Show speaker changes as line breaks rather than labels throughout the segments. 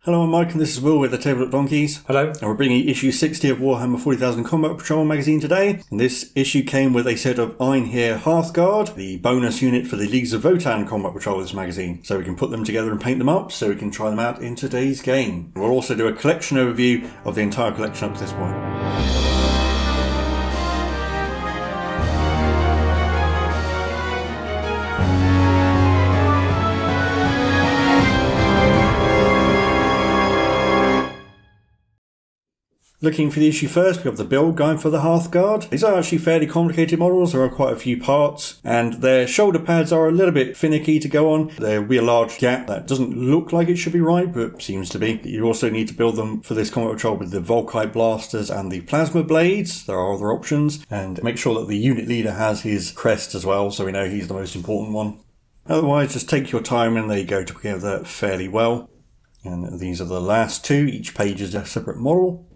Hello, I'm Mike and this is Will with the Tabletop Donkeys.
Hello.
And we're bringing issue 60 of Warhammer 40,000 Combat Patrol magazine today. And this issue came with a set of Einhyr Hearthguard, the bonus unit for the Leagues of Votann Combat Patrol of this magazine. So we can put them together and paint them up so we can try them out in today's game. We'll also do a collection overview of the entire collection up to this point. Looking for the issue first, we have the build guide for the Hearthguard. These are actually fairly complicated models. There are quite a few parts, and their shoulder pads are a little bit finicky to go on. There will be a large gap that doesn't look like it should be right, but seems to be. You also need to build them for this combat patrol with the Volkite blasters and the plasma blades. There are other options, and make sure that the unit leader has his crest as well, so we know he's the most important one. Otherwise, just take your time and they go together fairly well. And these are the last two. Each page is a separate model.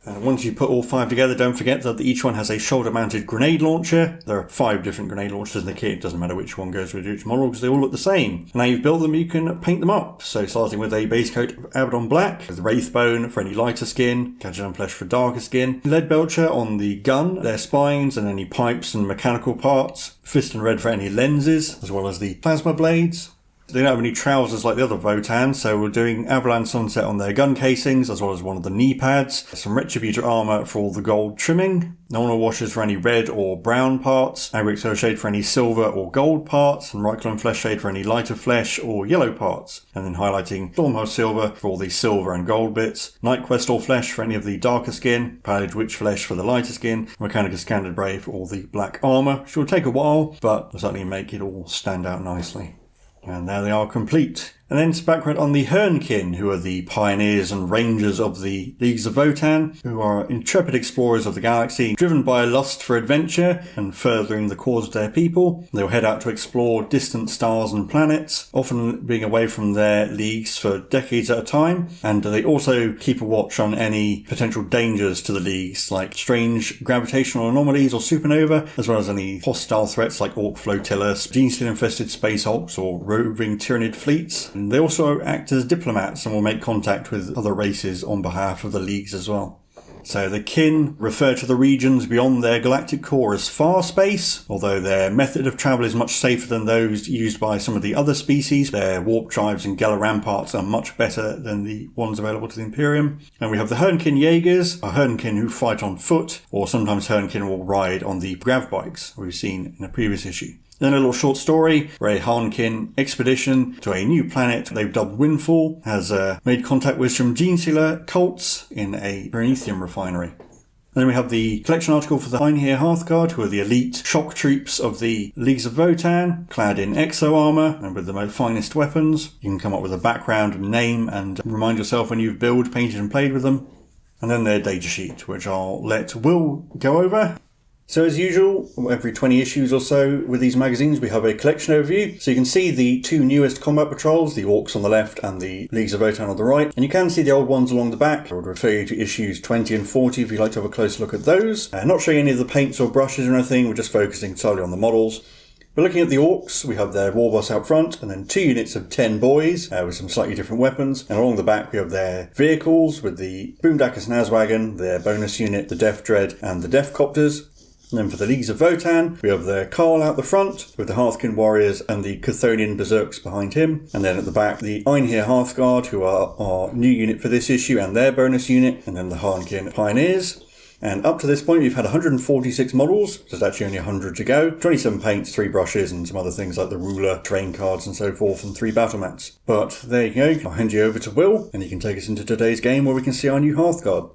And once you put all five together, don't forget that each one has a shoulder-mounted grenade launcher. There are 5 different grenade launchers in the kit. It doesn't matter which one goes with each model because they all look the same. Now you've built them, you can paint them up. So starting with a base coat of Abaddon Black, with Wraithbone for any lighter skin, Gadgeon Flesh for darker skin, Lead Belcher on the gun, their spines and any pipes and mechanical parts, Fist and Red for any lenses, as well as the plasma blades. They don't have any trousers like the other Votann, so we're doing Avalanche Sunset on their gun casings, as well as one of the knee pads. Some Retributor armour for all the gold trimming. Normal washers for any red or brown parts. Agric Shade for any silver or gold parts. And Ryclone Flesh Shade for any lighter flesh or yellow parts. And then highlighting Stormhouse Silver for all the silver and gold bits. Night Quest or Flesh for any of the darker skin. Pallid Witch Flesh for the lighter skin. Mechanicus Standard Brave for all the black armour, which will take a while, but will certainly make it all stand out nicely. And there they are complete. And then some background on the Hearthguard, who are the pioneers and rangers of the Leagues of Votann, who are intrepid explorers of the galaxy, driven by a lust for adventure and furthering the cause of their people. They'll head out to explore distant stars and planets, often being away from their leagues for decades at a time. And they also keep a watch on any potential dangers to the leagues, like strange gravitational anomalies or supernova, as well as any hostile threats like Orc flotillas, gene-stealer-infested space hulks, or roving Tyranid fleets. And they also act as diplomats and will make contact with other races on behalf of the leagues as well. So the kin refer to the regions beyond their galactic core as far space, although their method of travel is much safer than those used by some of the other species. Their warp drives and Geller ramparts are much better than the ones available to the Imperium. And we have the Hearthguard Jaegers, a Hearthguard who fight on foot, or sometimes Hearthguard will ride on the grav bikes we've seen in a previous issue. Then a little short story where a Hearthguard expedition to a new planet they've dubbed Windfall has made contact with some gene-stealer cults in a Verithium refinery. And then we have the collection article for the Einhyr Hearthguard, who are the elite shock troops of the Leagues of Votann, clad in exo armour and with the most finest weapons. You can come up with a background and name and remind yourself when you've built, painted and played with them. And then their datasheet, which I'll let Will go over. So as usual, every 20 issues or so with these magazines, we have a collection overview. So you can see the 2 newest combat patrols, the Orcs on the left and the Leagues of Votann on the right. And you can see the old ones along the back. I would refer you to issues 20 and 40 if you'd like to have a close look at those. Not showing any of the paints or brushes or anything, we're just focusing solely on the models. But looking at the Orcs, we have their war boss out front, and then 2 units of 10 boys with some slightly different weapons. And along the back, we have their vehicles with the Boomdakis Nazwagon, their bonus unit, the Death Dread, and the Death Copters. And then for the Leagues of Votann, we have the Carl out the front, with the Hearthguard Warriors and the Chthonian Berserks behind him. And then at the back, the Einhyr Hearthguard, who are our new unit for this issue, and their bonus unit. And then the Hearthguard Pioneers. And up to this point, we've had 146 models. There's actually only 100 to go. 27 paints, 3 brushes, and some other things like the ruler, terrain cards, and so forth, and 3 battle mats. But there you go. I'll hand you over to Will, and he can take us into today's game where we can see our new Hearthguard.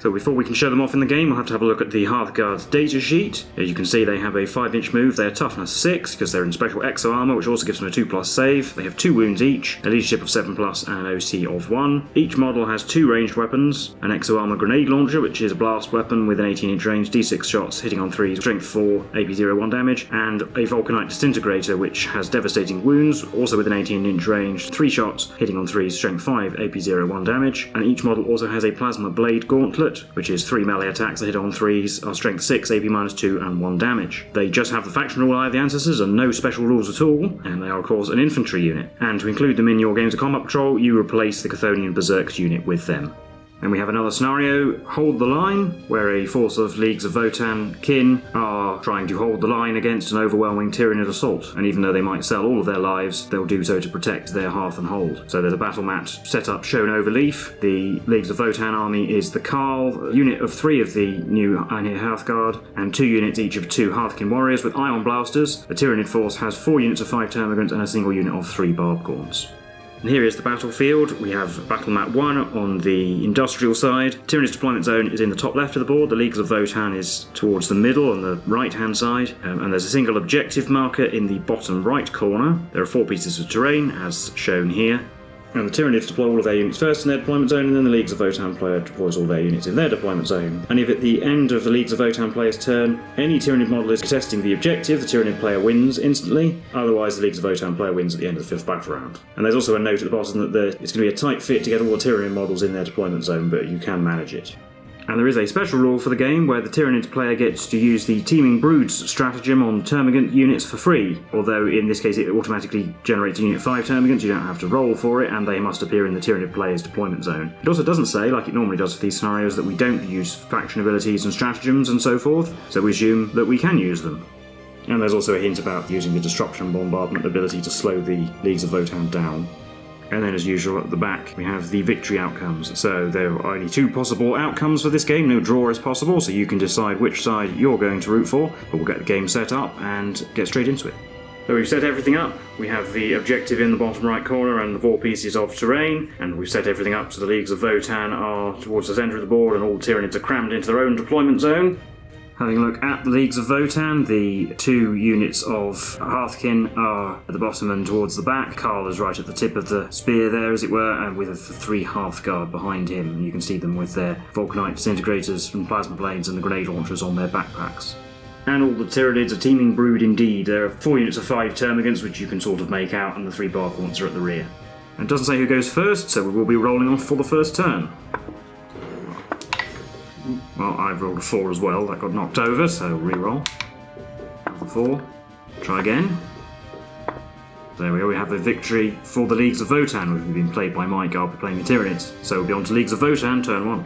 So before we can show them off in the game, we'll have to have a look at the Hearthguard's datasheet. As you can see, they have a 5-inch move. They're toughness 6, because they're in special exo armour, which also gives them a 2+ save. They have 2 wounds each, a leadership of 7+, and an OC of 1. Each model has 2 ranged weapons, an exo armour grenade launcher, which is a blast weapon with an 18-inch range, d6 shots, hitting on 3, strength 4, AP01 damage, and a Vulcanite disintegrator, which has devastating wounds, also with an 18-inch range, 3 shots, hitting on 3, strength 5, AP01 damage. And each model also has a plasma blade gauntlet, Amulet, which is 3 melee attacks that hit on 3s, are strength 6, AP -2, and 1 damage. They just have the faction rule Eye of the Ancestors and no special rules at all, and they are of course an infantry unit. And to include them in your games of combat patrol, you replace the Chthonian Berserks unit with them. Then we have another scenario, Hold the Line, where a force of Leagues of Votann kin are trying to hold the line against an overwhelming Tyranid assault, and even though they might sell all of their lives, they'll do so to protect their hearth and hold. So there's a battle mat set up shown over leaf. The Leagues of Votann army is the Carl, unit of 3 of the new Einhyr Hearthguard, and 2 units each of 2 Hearthkin warriors with Ion Blasters. The Tyranid force has 4 units of 5 Termagants and a single unit of 3 Barbgaunts. And here is the battlefield. We have Battle Map 1 on the industrial side. Tyranid's deployment zone is in the top left of the board. The Leagues of Votann is towards the middle on the right-hand side. And there's a single objective marker in the bottom right corner. There are 4 pieces of terrain, as shown here. And the Tyranids deploy all of their units first in their deployment zone, and then the Leagues of Votann player deploys all their units in their deployment zone. And if at the end of the Leagues of Votann player's turn, any Tyranid model is contesting the objective, the Tyranid player wins instantly. Otherwise, the Leagues of Votann player wins at the end of the 5th battle round. And there's also a note at the bottom that it's going to be a tight fit to get all the Tyranid models in their deployment zone, but you can manage it. And there is a special rule for the game where the Tyranids player gets to use the Teeming Broods stratagem on Termagant units for free, although in this case it automatically generates a unit 5 Termagants, you don't have to roll for it, and they must appear in the Tyranid player's deployment zone. It also doesn't say, like it normally does for these scenarios, that we don't use faction abilities and stratagems and so forth, so we assume that we can use them. And there's also a hint about using the Disruption Bombardment ability to slow the Leagues of Votann down. And then, as usual, at the back, we have the victory outcomes. So there are only 2 possible outcomes for this game. No draw is possible, so you can decide which side you're going to root for. But we'll get the game set up and get straight into it. So we've set everything up. We have the objective in the bottom right corner and the 4 pieces of terrain. And we've set everything up so the Leagues of Votann are towards the centre of the board and all the Tyranids are crammed into their own deployment zone. Having a look at the Leagues of Votann, the 2 units of Hearthkin are at the bottom and towards the back. Carl is right at the tip of the spear there, as it were, and with the 3 Hearthguard behind him. And you can see them with their Vulcanite disintegrators and plasma blades and the grenade launchers on their backpacks. And all the Tyranids are Teeming Brood indeed. There are 4 units of 5 Termagants, which you can sort of make out, and the 3 Barbgaunts are at the rear. And it doesn't say who goes first, so we will be rolling off for the first turn. Well, I've rolled a 4 as well, that got knocked over, so re-roll. Another 4. Try again. There we go, we have a victory for the Leagues of Votann, which have been played by Mike. I'll be playing the Tyranids. So we'll be on to Leagues of Votann, turn 1.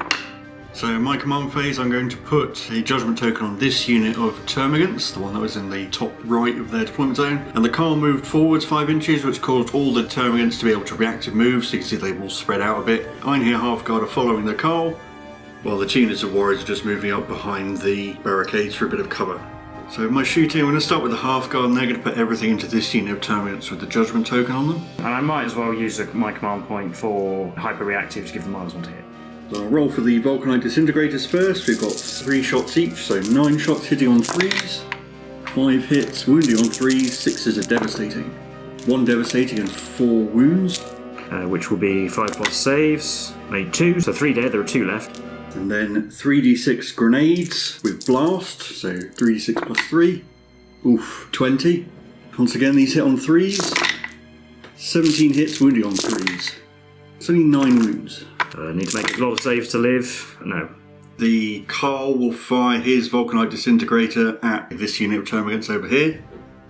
So in my command phase, I'm going to put a judgment token on this unit of Termagants, the one that was in the top right of their deployment zone. And the car moved forwards 5 inches, which caused all the Termagants to be able to reactive move, so you can see they will spread out a bit. Einhyr Hearthguard are following the car, while the units of warriors are just moving up behind the barricades for a bit of cover. So my shooting, I'm going to start with the Hearthguard, and they're going to put everything into this unit of Termagants with the judgment token on them.
And I might as well use my command point for hyper-reactive to give them -1 to hit.
So I'll roll for the Vulcanite disintegrators first. We've got 3 shots each, so 9 shots hitting on 3s, 5 hits, wounding on 3s, 6s are devastating. 1 devastating and 4 wounds.
Which will be 5+ saves, made 2, so 3 dead, there are 2 left.
And then 3d6 grenades with blast, so 3d6 plus 3. Oof, 20. Once again, these hit on 3s. 17 hits, wounding on 3s. It's only 9 wounds.
Need to make a lot of saves to live. No.
The Carl will fire his Vulcanite disintegrator at this unit of Termagants over here.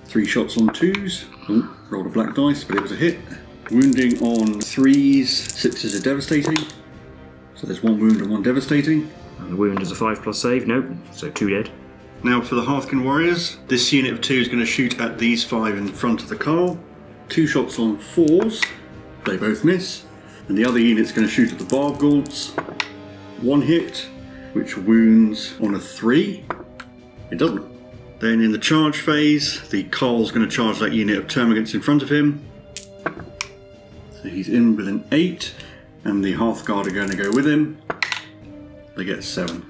3 shots on 2s. Oh, rolled a black dice, but it was a hit. Wounding on 3s, 6s are devastating. So there's 1 wound and 1 devastating.
And the wound is a 5+ save, nope, so 2 dead.
Now for the Hearthkin Warriors, this unit of 2 is going to shoot at these 5 in front of the Carl. 2 shots on 4s, they both miss. And the other unit's going to shoot at the Barbgaunts. 1 hit, which wounds on a 3. It doesn't. Then in the charge phase, the Carl's going to charge that unit of Termagants in front of him. So he's in with an 8. And the Hearthguard are going to go with him. They get 7.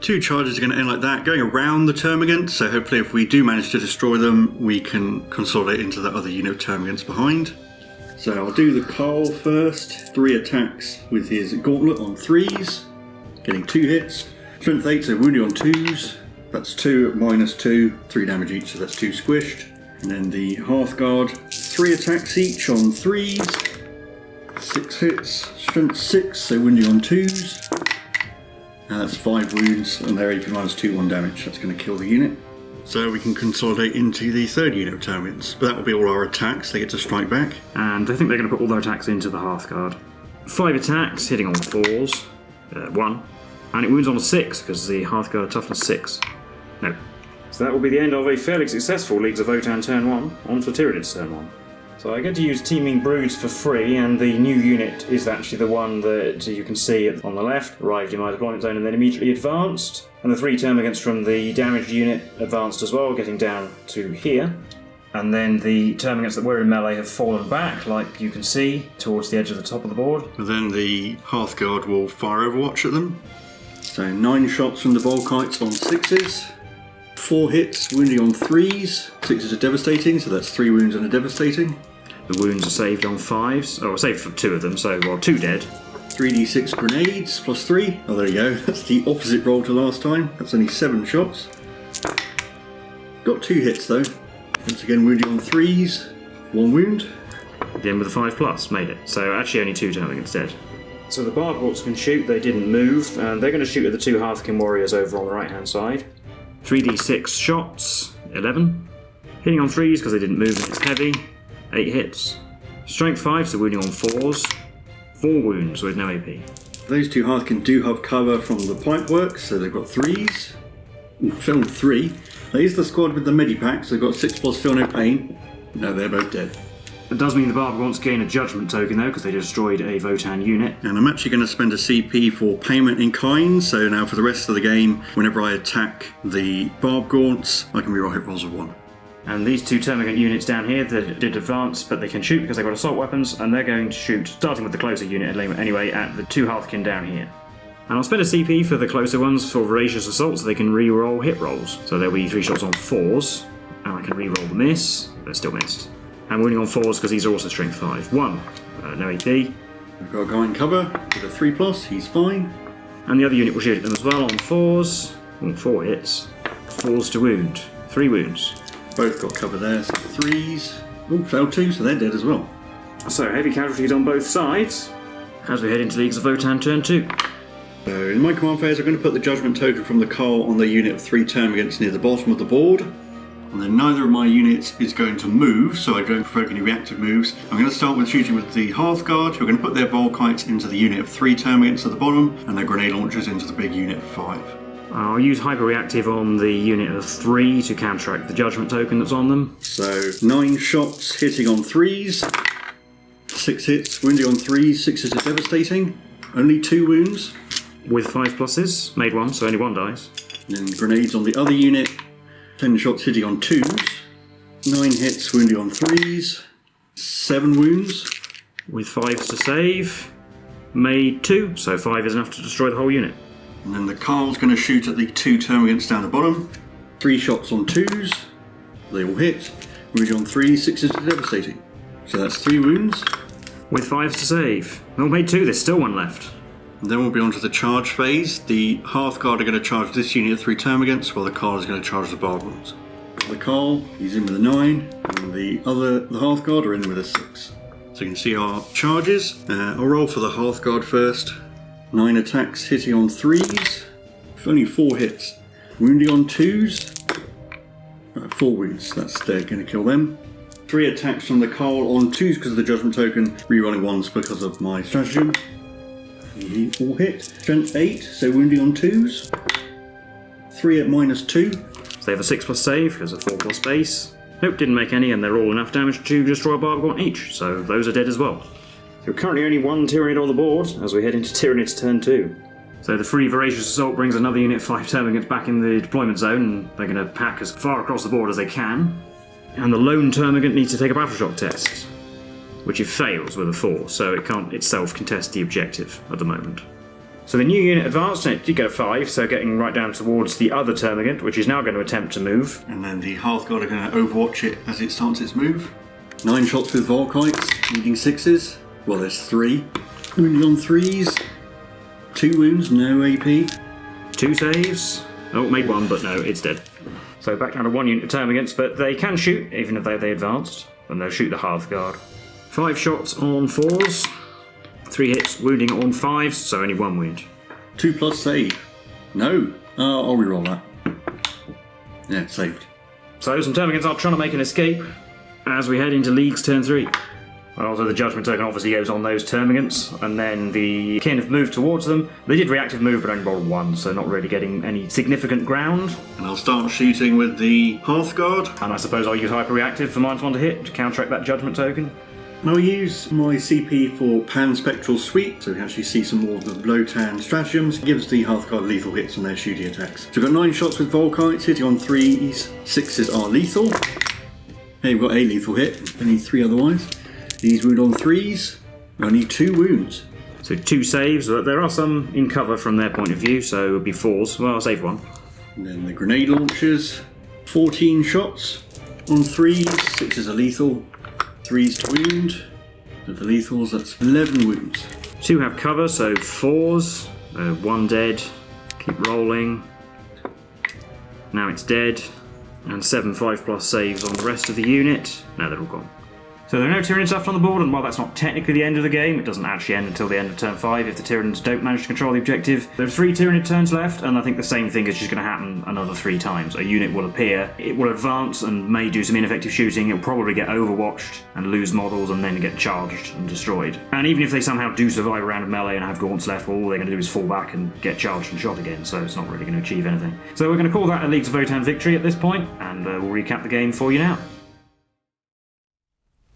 2 charges are going to end like that, going around the Termagants, so hopefully if we do manage to destroy them, we can consolidate into the other unit of Termagants behind. So I'll do the Carl first. 3 attacks with his Gauntlet on 3s, getting 2 hits. Strength 8, so wounding on 2s. That's 2 at -2, 3 damage each, so that's 2 squished. And then the Hearthguard, 3 attacks each on 3s. 6 hits, strength 6, so wounding on 2s. And that's 5 wounds, and their AP minus 2/1 damage. That's going to kill the unit. So we can consolidate into the third unit of Tyranids. But that will be all our attacks. They get to strike back.
And I think they're going to put all their attacks into the Hearthguard. 5 attacks, hitting on 4s. 1. And it wounds on a 6, because the Hearthguard are toughness 6. No. So that will be the end of a fairly successful Leagues of Votann turn 1. On to Tyranids turn 1. So I get to use Teeming Broods for free, and the new unit is actually the one that you can see on the left, arrived in my deployment zone and then immediately advanced. And the 3 termagants from the damaged unit advanced as well, getting down to here. And then the termagants that were in melee have fallen back, like you can see, towards the edge of the top of the board.
And then the Hearthguard will fire Overwatch at them. So 9 shots from the Volkites on 6s. 4 hits, wounding on 3s. 6s are devastating, so that's 3 wounds and a devastating.
The wounds are saved on 5s. Oh, saved for 2 of them, so, well, 2 dead.
3d6 grenades, plus 3. Oh, there you go. That's the opposite roll to last time. That's only 7 shots. Got 2 hits, though. Once again, wounding on 3s. 1 wound.
Again with a 5+, made it. So actually only 2 termagants dead. So the Barbhawks can shoot, they didn't move, and they're going to shoot at the 2 Hearthkin warriors over on the right-hand side. 3d6 shots, 11. Hitting on 3s because they didn't move and it's heavy. 8 hits. Strength 5, so wounding on 4s. 4 wounds with no AP.
Those 2 Hearthkin do have cover from the pipeworks, so they've got 3s. Ooh, fell 3. There's the squad with the Medipack, so they've got 6+ feel no pain. No, they're both dead.
It does mean the Barbhawks gain a judgment token though, because they destroyed a Votann unit.
And I'm actually going to spend a CP for payment in kind, so now for the rest of the game, whenever I attack the Barbgaunts, I can reroll hit rolls of 1.
And these 2 termagant units down here that did advance, but they can shoot because they've got assault weapons, and they're going to shoot, starting with the closer unit anyway, at the 2 Hearthkin down here. And I'll spend a CP for the closer ones for Voracious Assault so they can re-roll hit rolls. So there'll be 3 shots on 4s, and I can re-roll the miss. They're still missed. And wounding on 4s because these are also strength 5. 1, no AP.
I've got a guy in cover with a 3+, he's fine.
And the other unit will shoot at them as well on 4s. 4 hits. 4s to wound. 3 wounds.
Both got cover there, so 3s. Oh, fell 2, so they're dead as well.
So heavy casualties on both sides as we head into Leagues of Votann turn 2.
So in my command phase, I'm going to put the judgment token from the Carl on the unit of 3 termagants near the bottom of the board. And then neither of my units is going to move, so I don't provoke any reactive moves. I'm going to start with shooting with the Hearthguard, who are going to put their Volkites into the unit of 3 termagants at the bottom, and their grenade launchers into the big unit of 5.
I'll use hyper-reactive on the unit of 3 to counteract the judgment token that's on them.
So 9 shots hitting on 3s, 6 hits, wounding on 3s, 6s are devastating, only 2 wounds.
With 5+, made 1, so only 1 dies.
And then grenades on the other unit, 10 shots hitting on 2s, 9 hits, wounding on 3s, 7 wounds.
With 5s to save, made 2, so 5 is enough to destroy the whole unit.
And then the Carl's going to shoot at the 2 termagants down the bottom. 3 shots on 2s. They all hit. Wounding on 3s, 6s are devastating. So that's 3 wounds.
With 5s to save. Oh, made 2, there's still 1 left.
And then we'll be on to the charge phase. The Hearthguard are going to charge this unit of 3 termagants, while the Carl is going to charge the Barbhawks. The Carl, he's in with a 9, and the Hearthguard are in with a 6. So you can see our charges. I'll roll for the Hearthguard first. 9 attacks hitting on 3s, only 4 hits. Wounding on 2s, 4 wounds, they're going to kill them. 3 attacks from the Carl on 2s because of the judgment token, rerolling 1s because of my stratagem. He all hit. Strength 8, so wounding on 2s. 3 at -2.
So they have a 6+ save because of 4+ base. Nope, didn't make any, and they're all enough damage to destroy a Barbhawk each, so those are dead as well. So currently only 1 Tyranid on the board as we head into Tyranids turn 2. So the free Voracious Assault brings another unit of 5 termagants back in the deployment zone, and they're going to pack as far across the board as they can. And the lone termagant needs to take a battleshock test, which it fails with a 4, so it can't itself contest the objective at the moment. So the new unit advanced, and it did get a 5, so getting right down towards the other termagant, which is now going to attempt to move.
And then the Hearthguard are going to overwatch it as it starts its move. 9 shots with Volkites, needing 6s. Well, there's 3. Wounding on 3s. 2 wounds, no AP.
2 saves. Oh, made 1, but no, it's dead. So back down to 1 unit of termagants, but they can shoot, even if they advanced. And they'll shoot the Hearthguard. 5 shots on 4s. 3 hits, wounding on 5s, so only 1 wound.
2+ save. No. I'll reroll that. Yeah, saved.
So some termagants are trying to make an escape as we head into League's turn 3. Also, the judgment token obviously goes on those termagants, and then the kin have moved towards them. They did reactive move, but only rolled 1, so not really getting any significant ground.
And I'll start shooting with the Hearthguard.
And I suppose I'll use hyper-reactive for -1 to hit to counteract that judgment token.
And I'll use my CP for Pan-Spectral Sweep, so we can actually see some more of the Votann stratagems. It gives the Hearthguard lethal hits on their shooting attacks. So we've got 9 shots with Volkites, hitting on 3s, 6s are lethal. Hey, we've got a lethal hit, I need 3 otherwise. These wound on 3s, I need 2 wounds.
So 2 saves, there are some in cover from their point of view, so it would be 4s. Well, I'll save 1.
And then the grenade launchers, 14 shots on 3s, 6s are lethal, 3s to wound. And for lethals, that's 11 wounds.
2 have cover, so 4s, 1 dead, keep rolling. Now it's dead, and 7 5+ saves on the rest of the unit. No, they're all gone. So there are no Tyranids left on the board, and while that's not technically the end of the game, it doesn't actually end until the end of turn 5 if the Tyranids don't manage to control the objective. There are 3 Tyranid turns left, and I think the same thing is just going to happen another 3 times. A unit will appear, it will advance and may do some ineffective shooting, it'll probably get overwatched and lose models and then get charged and destroyed. And even if they somehow do survive a round of melee and have gaunts left, well, all they're going to do is fall back and get charged and shot again, so it's not really going to achieve anything. So we're going to call that a Leagues of Votann victory at this point, and we'll recap the game for you now.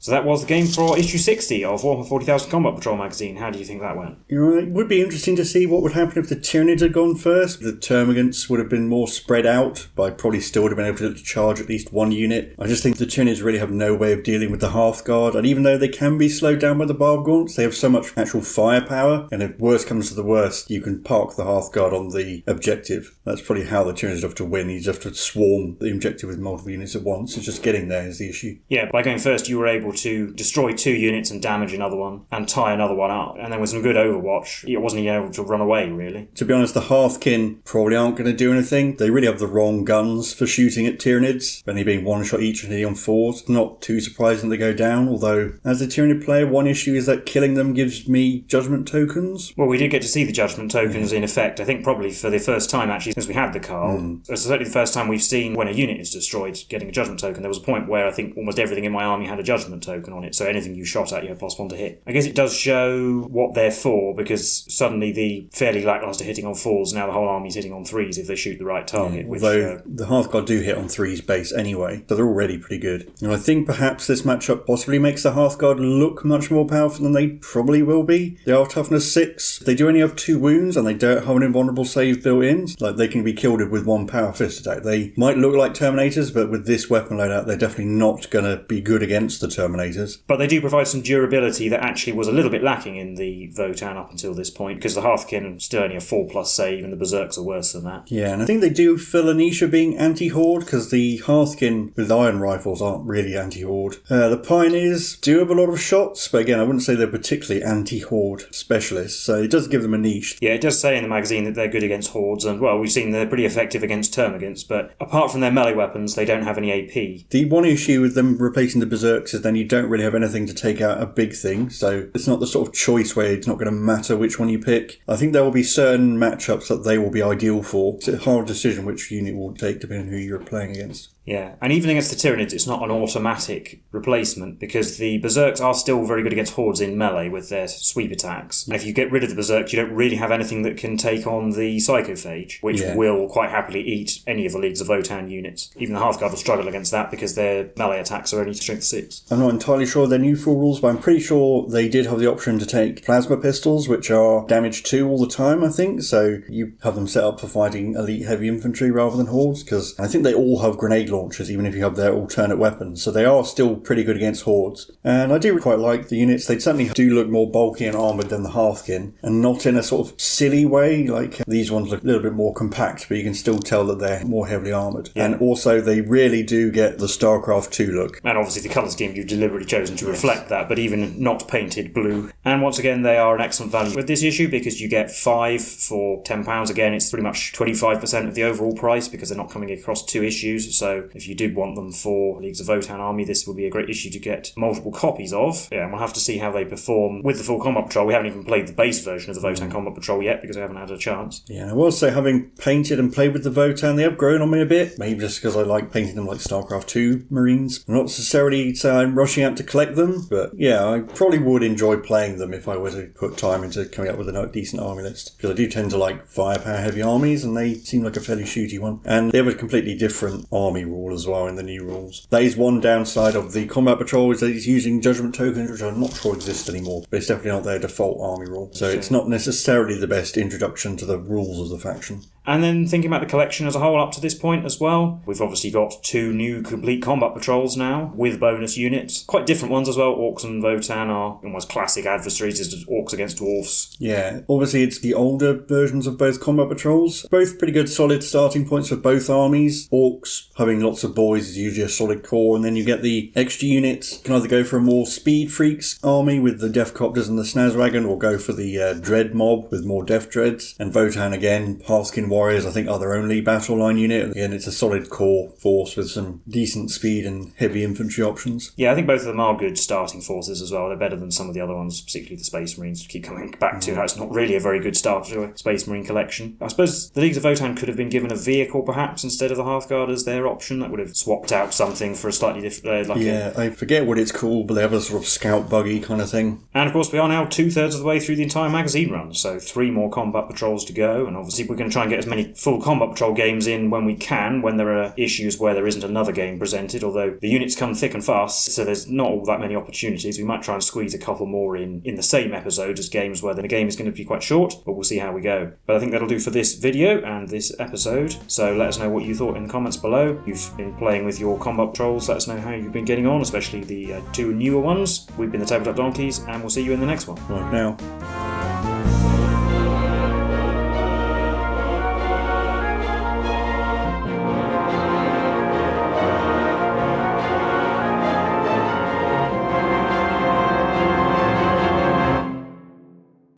So that was the game for issue 60 of Warhammer 40,000 Combat Patrol magazine. How do you think that went?
You're right. It would be interesting to see what would happen if the Tyranids had gone first. The Termagants would have been more spread out, but I probably still would have been able to charge at least 1 unit. I just think the Tyranids really have no way of dealing with the Hearthguard, and even though they can be slowed down by the Barb Gaunts, they have so much actual firepower, and if worst comes to the worst, you can park the Hearthguard on the objective. That's probably how the Tyranids have to win. You just have to swarm the objective with multiple units at once. It's just getting there is the issue.
Yeah, by going first, you were able to destroy 2 units and damage another one, and tie another one up. And then with some good overwatch, it wasn't even able to run away, really.
To be honest, the Hearthkin probably aren't going to do anything. They really have the wrong guns for shooting at Tyranids, only being 1 shot each and hitting on 4s. Not too surprising they go down, although as a Tyranid player, one issue is that killing them gives me judgment tokens.
Well, we did get to see the judgment tokens in effect, I think probably for the first time actually since we had the card. It's certainly the first time we've seen when a unit is destroyed getting a judgment token. There was a point where I think almost everything in my army had a judgment token on it, so anything you shot at you had +1 to hit. I guess it does show what they're for, because suddenly the fairly lackluster hitting on 4s, now the whole army's hitting on 3s if they shoot the right target.
Although the Hearthguard do hit on 3s base anyway, so they're already pretty good. And I think perhaps this matchup possibly makes the Hearthguard look much more powerful than they probably will be. They are toughness 6. They do only have 2 wounds, and they don't have an invulnerable save built in. Like, they can be killed with 1 power fist attack. They might look like Terminators, but with this weapon loadout, they're definitely not going to be good against the Terminators.
But they do provide some durability that actually was a little bit lacking in the Votann up until this point, because the Hearthkin still only a 4+ save, and the Berserks are worse than that.
Yeah, and I think they do fill a niche of being anti-horde, because the Hearthkin with iron rifles aren't really anti-horde. The Pioneers do have a lot of shots, but again, I wouldn't say they're particularly anti-horde specialists, so it does give them a niche.
Yeah, it does say in the magazine that they're good against hordes, and well, we've seen they're pretty effective against termagants, but apart from their melee weapons, they don't have any AP.
The one issue with them replacing the Berserks is then you don't really have anything to take out a big thing, so it's not the sort of choice where it's not going to matter which one you pick. I think there will be certain matchups that they will be ideal for. It's a hard decision which unit will take depending on who you're playing against.
Yeah, and even against the Tyranids, it's not an automatic replacement, because the Berserks are still very good against hordes in melee with their sweep attacks. And if you get rid of the Berserks, you don't really have anything that can take on the Psychophage, which will quite happily eat any of the Leagues of Votann units. Even the Hearthguard will struggle against that because their melee attacks are only strength 6.
I'm not entirely sure their new full rules, but I'm pretty sure they did have the option to take plasma pistols, which are damage 2 all the time, I think. So you have them set up for fighting elite heavy infantry rather than hordes, because I think they all have grenade launchers, even if you have their alternate weapons. So they are still pretty good against hordes. And I do quite like the units. They certainly do look more bulky and armoured than the Hearthkin, and not in a sort of silly way. Like, these ones look a little bit more compact, but you can still tell that they're more heavily armoured. Yeah. And also, they really do get the StarCraft 2 look.
And obviously the colour scheme you've deliberately chosen to reflect that, but even not painted blue. And once again, they are an excellent value with this issue, because you get 5 for £10. Again, it's pretty much 25% of the overall price, because they're not coming across 2 issues. So So if you did want them for Leagues of Votann army, this would be a great issue to get multiple copies of. Yeah, and we'll have to see how they perform with the full combat patrol. We haven't even played the base version of the Votann combat patrol yet because we haven't had a chance.
Yeah, and I will say, having painted and played with the Votann, they have grown on me a bit. Maybe just because I like painting them like StarCraft 2 Marines. I'm not necessarily say I'm rushing out to collect them, but yeah, I probably would enjoy playing them if I were to put time into coming up with a decent army list. Because I do tend to like firepower heavy armies, and they seem like a fairly shooty one. And they have a completely different army rule as well in the new rules. That is one downside of the combat patrol, is that it's using judgment tokens, which I'm not sure exist anymore. But it's definitely not their default army rule. So it's not necessarily the best introduction to the rules of the faction.
And then thinking about the collection as a whole up to this point as well, we've obviously got 2 new complete combat patrols now with bonus units. Quite different ones as well. Orcs and Votann are almost classic adversaries, as orcs against dwarfs.
Yeah, obviously it's the older versions of both combat patrols. Both pretty good solid starting points for both armies. Orcs having lots of boys is usually a solid core, and then you get the extra units. You can either go for a more speed freaks army with the Death Copters and the Snazwagon, or go for the Dread mob with more Death Dreads. And Votann again, Pathkin Warriors, I think, are their only battle line unit. Again, it's a solid core force with some decent speed and heavy infantry options.
Yeah, I think both of them are good starting forces as well. They're better than some of the other ones, particularly the Space Marines. Keep coming back to how it's not really a very good start to a Space Marine collection. I suppose the Leagues of Votann could have been given a vehicle perhaps instead of the Hearthguard as their option. That would have swapped out something for a slightly different...
I forget what it's called, but they have a sort of scout buggy kind of thing.
And of course we are now 2/3 of the way through the entire magazine run, so 3 more combat patrols to go, and obviously we're going to try and get as many full combat patrol games in when we can, when there are issues where there isn't another game presented, although the units come thick and fast, so there's not all that many opportunities. We might try and squeeze a couple more in the same episode as games where the game is going to be quite short, but we'll see how we go. But I think that'll do for this video and this episode, so let us know what you thought in the comments below. You've been playing with your combat patrols, let us know how you've been getting on, especially the 2 newer ones. We've been the Tabletop Donkeys, and we'll see you in the next one.
Right now.